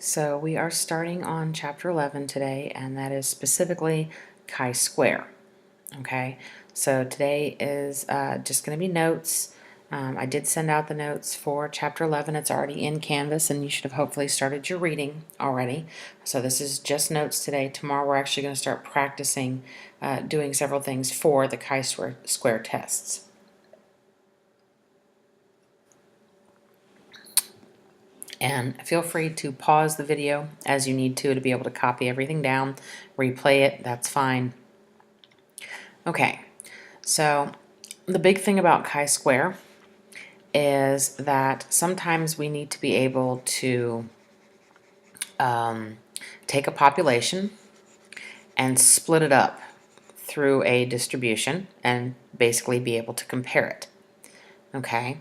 So we are starting on chapter 11 today, and that is specifically chi-square. Okay, so today is just going to be notes. I did send out the notes for chapter 11. It's already in Canvas, and you should have hopefully started your reading already. So this is just notes today. Tomorrow we're actually going to start practicing doing several things for the chi-square tests. And feel free to pause the video as you need to be able to copy everything down, replay it, that's fine. Okay, so the big thing about chi-square is that sometimes we need to be able to take a population and split it up through a distribution and basically be able to compare it. Okay,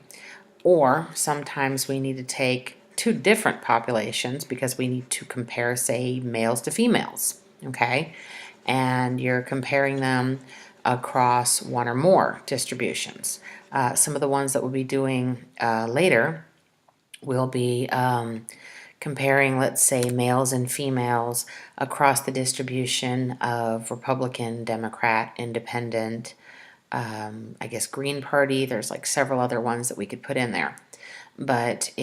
or sometimes we need to take two different populations because we need to compare, say, males to females. Okay, and you're comparing them across one or more distributions. Some of the ones that we'll be doing later will be comparing, let's say, males and females across the distribution of Republican, Democrat, Independent, I guess Green Party. There's like several other ones that we could put in there, but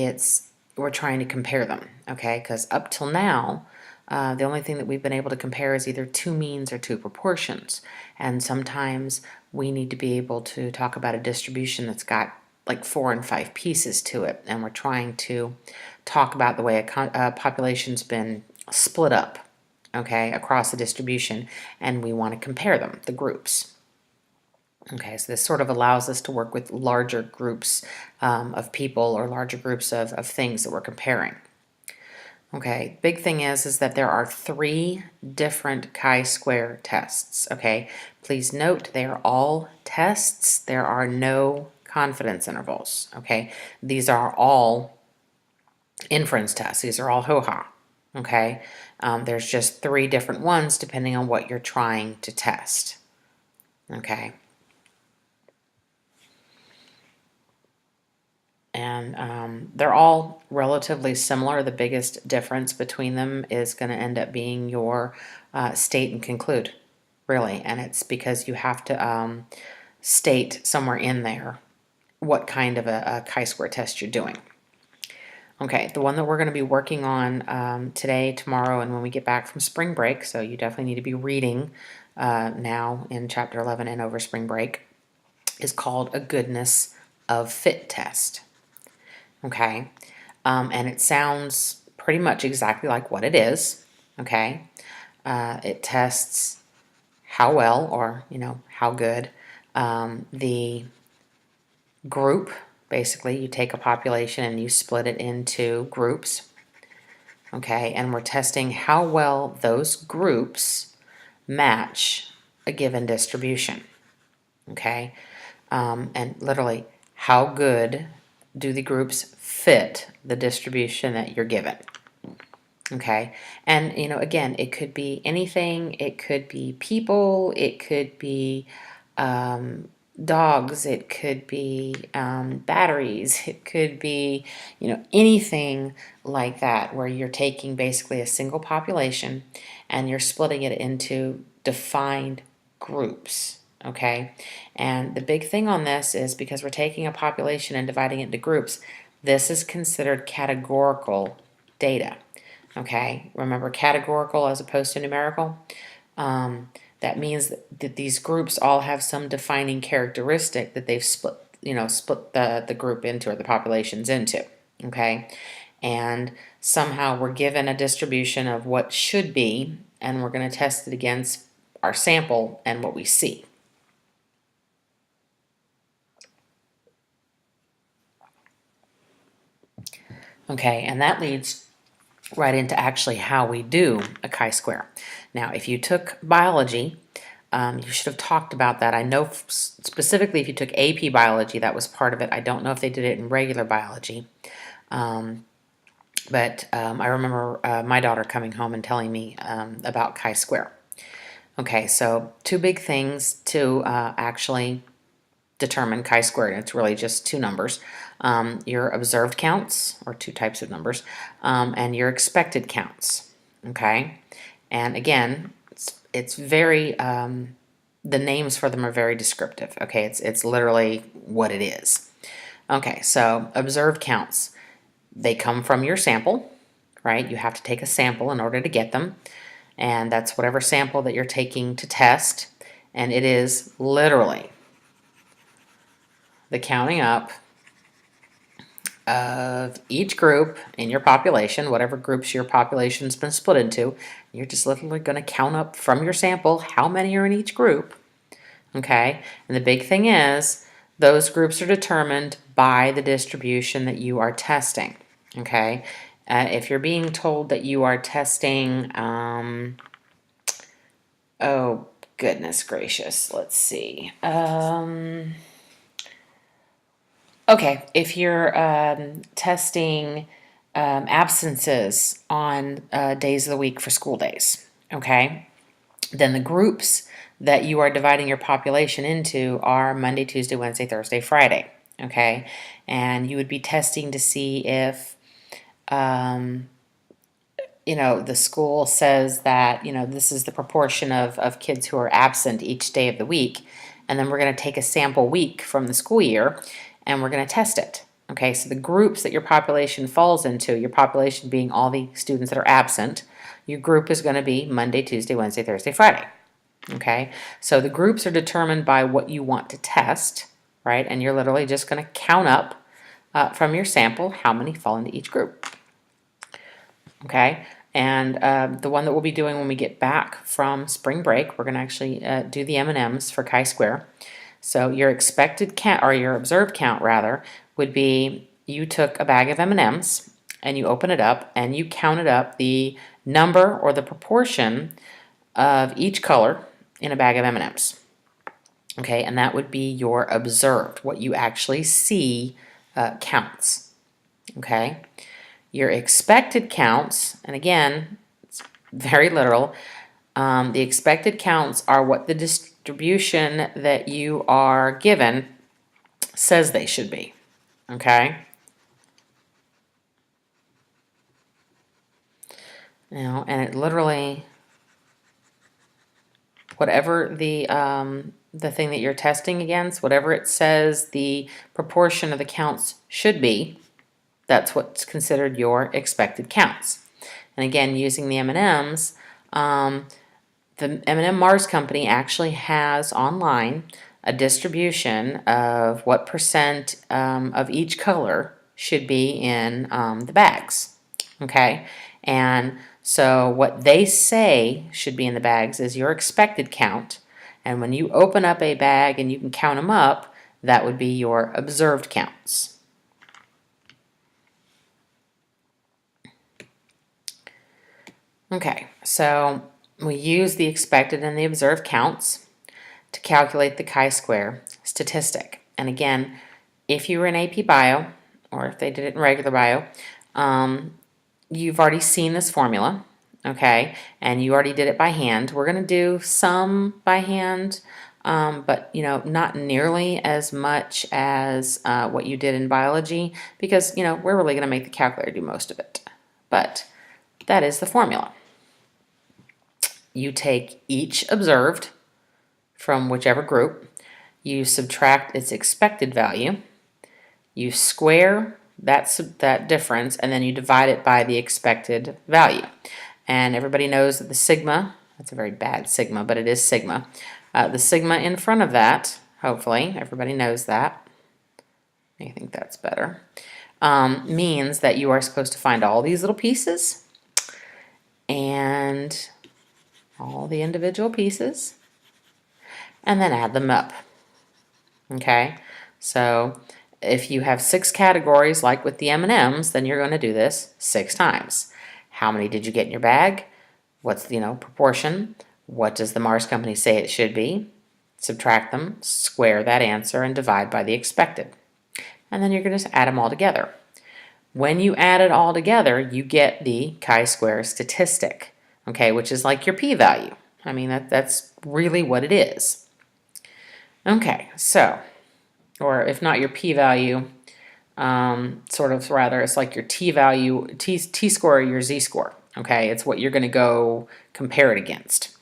we're trying to compare them, okay? Because up till now, the only thing that we've been able to compare is either two means or two proportions, and sometimes we need to be able to talk about a distribution that's got like 4 and 5 pieces to it, and we're trying to talk about the way a population's been split up, okay, across the distribution, and we want to compare them, the groups. Okay, so this sort of allows us to work with larger groups of people or larger groups of things that we're comparing. Okay, big thing is that there are 3 different chi-square tests. Okay, please note they are all tests. There are no confidence intervals. Okay, these are all inference tests. These are all hoo-ha. Okay, there's just 3 different ones depending on what you're trying to test. Okay. And they're all relatively similar. The biggest difference between them is going to end up being your state and conclude, really. And it's because you have to state somewhere in there what kind of a chi-square test you're doing. Okay, the one that we're going to be working on today, tomorrow, and when we get back from spring break, so you definitely need to be reading now in chapter 11 and over spring break, is called a goodness of fit test. Okay, and it sounds pretty much exactly like what it is. Okay, it tests how well, or how good, the group. Basically, you take a population and you split it into groups. Okay, and we're testing how well those groups match a given distribution. Okay, and literally, how good do the groups fit the distribution that you're given? Okay, and again, it could be anything. It could be people. It could be dogs. It could be batteries. It could be anything like that, where you're taking basically a single population and you're splitting it into defined groups. Okay, and the big thing on this is because we're taking a population and dividing it into groups, this is considered categorical data. Okay, remember categorical as opposed to numerical? That means that these groups all have some defining characteristic that they've split the group into, or the populations into. Okay, and somehow we're given a distribution of what should be, and we're going to test it against our sample and what we see. Okay, and that leads right into actually how we do a chi-square. Now, if you took biology, you should have talked about that. I know specifically if you took AP biology, that was part of it. I don't know if they did it in regular biology. But I remember my daughter coming home and telling me about chi-square. Okay, so 2 big things to actually determine chi-square. It's really just 2 numbers. your observed counts, or two types of numbers, and your expected counts, okay? And again, it's very, the names for them are very descriptive, okay? It's literally what it is. Okay, so observed counts. They come from your sample, right? You have to take a sample in order to get them, and that's whatever sample that you're taking to test, and it is literally the counting up of each group in your population, whatever groups your population's been split into. You're just literally going to count up from your sample how many are in each group, okay? And the big thing is those groups are determined by the distribution that you are testing, okay? If you're being told that you are testing, oh goodness gracious, let's see. Okay, if you're testing absences on days of the week for school days, okay, then the groups that you are dividing your population into are Monday, Tuesday, Wednesday, Thursday, Friday, okay? And you would be testing to see if, you know, the school says that, you know, this is the proportion of kids who are absent each day of the week, and then we're going to take a sample week from the school year, and we're going to test it. Okay, so the groups that your population falls into, your population being all the students that are absent, your group is going to be Monday, Tuesday, Wednesday, Thursday, Friday. Okay, so the groups are determined by what you want to test, right? And you're literally just going to count up from your sample how many fall into each group. Okay, and the one that we'll be doing when we get back from spring break, we're going to actually do the M&Ms for chi-square. So your expected count, or your observed count rather, would be you took a bag of M&Ms and you open it up and you counted up the number or the proportion of each color in a bag of M&Ms. Okay, and that would be your observed, what you actually see counts. Okay, your expected counts, and again, it's very literal, the expected counts are what the distribution that you are given says they should be, okay? Now, and it literally, whatever the thing that you're testing against, whatever it says the proportion of the counts should be, that's what's considered your expected counts. And again, using the M&Ms, the M&M Mars Company actually has online a distribution of what percent of each color should be in the bags, okay? And so what they say should be in the bags is your expected count, and when you open up a bag and you can count them up, that would be your observed counts. Okay, so we use the expected and the observed counts to calculate the chi-square statistic. And again, if you were in AP Bio, or if they did it in regular bio, you've already seen this formula, okay? And you already did it by hand. We're going to do some by hand, but you know, not nearly as much as what you did in biology, because you know, we're really going to make the calculator do most of it. But that is the formula. You take each observed from whichever group, you subtract its expected value, you square that difference, and then you divide it by the expected value. And everybody knows that the sigma, that's a very bad sigma, but it is sigma. The sigma in front of that, hopefully, everybody knows that. I think that's better. Means that you are supposed to find all these little pieces and all the individual pieces and then add them up. Okay, so if you have 6 categories like with the M&Ms, then you're going to do this 6 times. How many did you get in your bag? What's the proportion? What does the Mars Company say it should be? Subtract them, square that answer, and divide by the expected. And then you're going to add them all together. When you add it all together, you get the chi-square statistic, okay, which is like your p-value. I mean, that's really what it is. Okay, so, or if not your p-value, sort of rather, it's like your t-value, t-score or your z-score, okay? It's what you're going to go compare it against.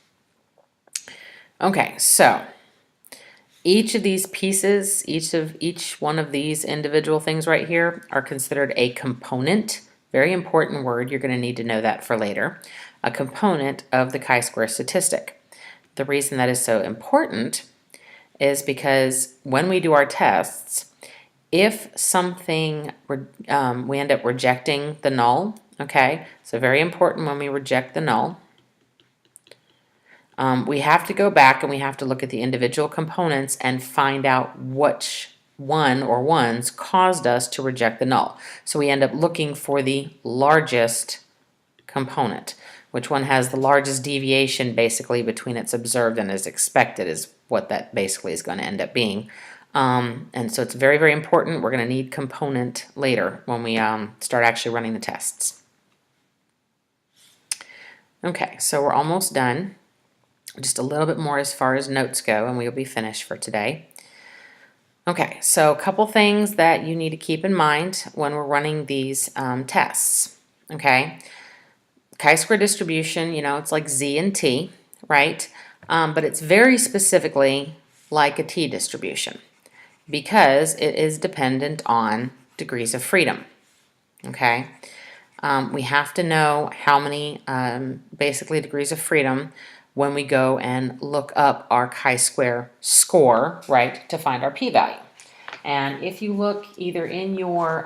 Okay, so each of these pieces, each one of these individual things right here are considered a component. Very important word, you're going to need to know that for later. A component of the chi-square statistic. The reason that is so important is because when we do our tests, if something, we end up rejecting the null, okay? So very important when we reject the null. We have to go back and we have to look at the individual components and find out which one or ones caused us to reject the null. So we end up looking for the largest component. Which one has the largest deviation basically between its observed and its expected is what that basically is going to end up being. And so it's very, very important. We're going to need component later when we start actually running the tests. Okay, so we're almost done. Just a little bit more as far as notes go, and we'll be finished for today. Okay, so a couple things that you need to keep in mind when we're running these tests. Okay, chi-square distribution, it's like Z and T, right? But it's very specifically like a T distribution because it is dependent on degrees of freedom. Okay, we have to know how many basically degrees of freedom when we go and look up our chi-square score, right, to find our p-value. And if you look either in your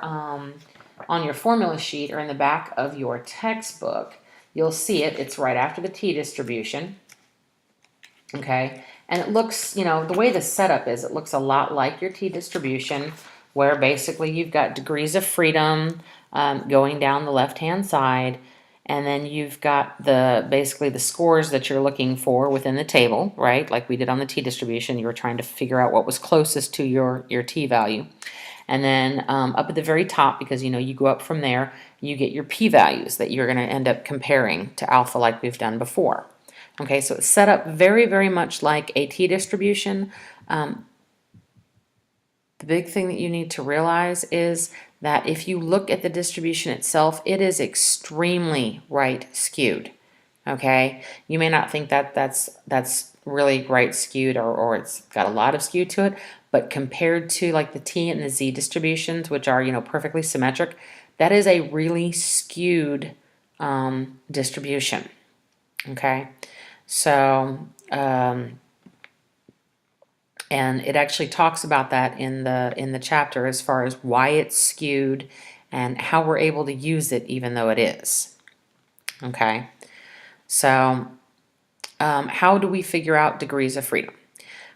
on your formula sheet or in the back of your textbook, you'll see it. It's right after the t distribution. Okay, and it looks, the way the setup is, it looks a lot like your t distribution, where basically you've got degrees of freedom going down the left-hand side, and then you've got basically the scores that you're looking for within the table, right? Like we did on the t distribution, you were trying to figure out what was closest to your t value. And then up at the very top, because you go up from there, you get your p-values that you're going to end up comparing to alpha like we've done before. Okay, so it's set up very, very much like a t distribution. The big thing that you need to realize is that if you look at the distribution itself, it is extremely right skewed. Okay, you may not think that that's really right skewed or it's got a lot of skew to it, but compared to like the T and the Z distributions, which are perfectly symmetric, that is a really skewed distribution. Okay, so and it actually talks about that in the chapter as far as why it's skewed and how we're able to use it even though it is. Okay, so how do we figure out degrees of freedom?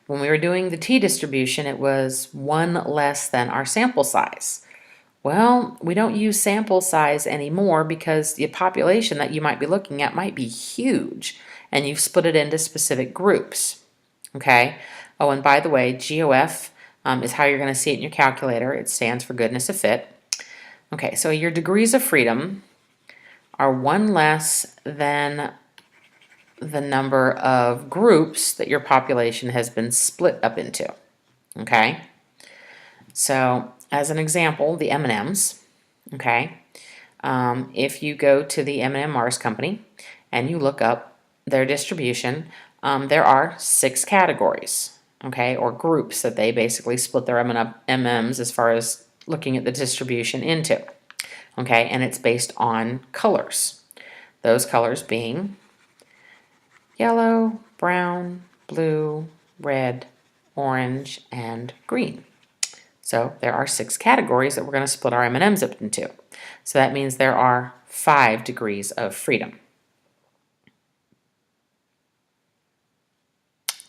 When we were doing the t distribution, it was 1 less than our sample size. Well, we don't use sample size anymore because the population that you might be looking at might be huge, and you've split it into specific groups. Okay? Oh, and by the way, GOF is how you're going to see it in your calculator. It stands for goodness of fit. Okay, so your degrees of freedom are 1 less than the number of groups that your population has been split up into. Okay? So, as an example, the M&Ms, okay? If you go to the M&M Mars Company and you look up their distribution, there are 6 categories, okay, or groups that they basically split their M&Ms as far as looking at the distribution into, okay, and it's based on colors. Those colors being yellow, brown, blue, red, orange, and green. So there are 6 categories that we're going to split our M&Ms up into. So that means there are 5 degrees of freedom.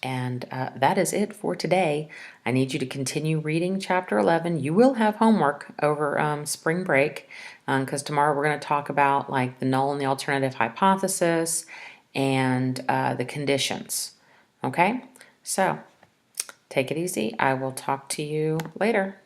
And that is it for today. I need you to continue reading Chapter 11. You will have homework over spring break because tomorrow we're going to talk about like the null and the alternative hypothesis and the conditions. Okay? So take it easy. I will talk to you later.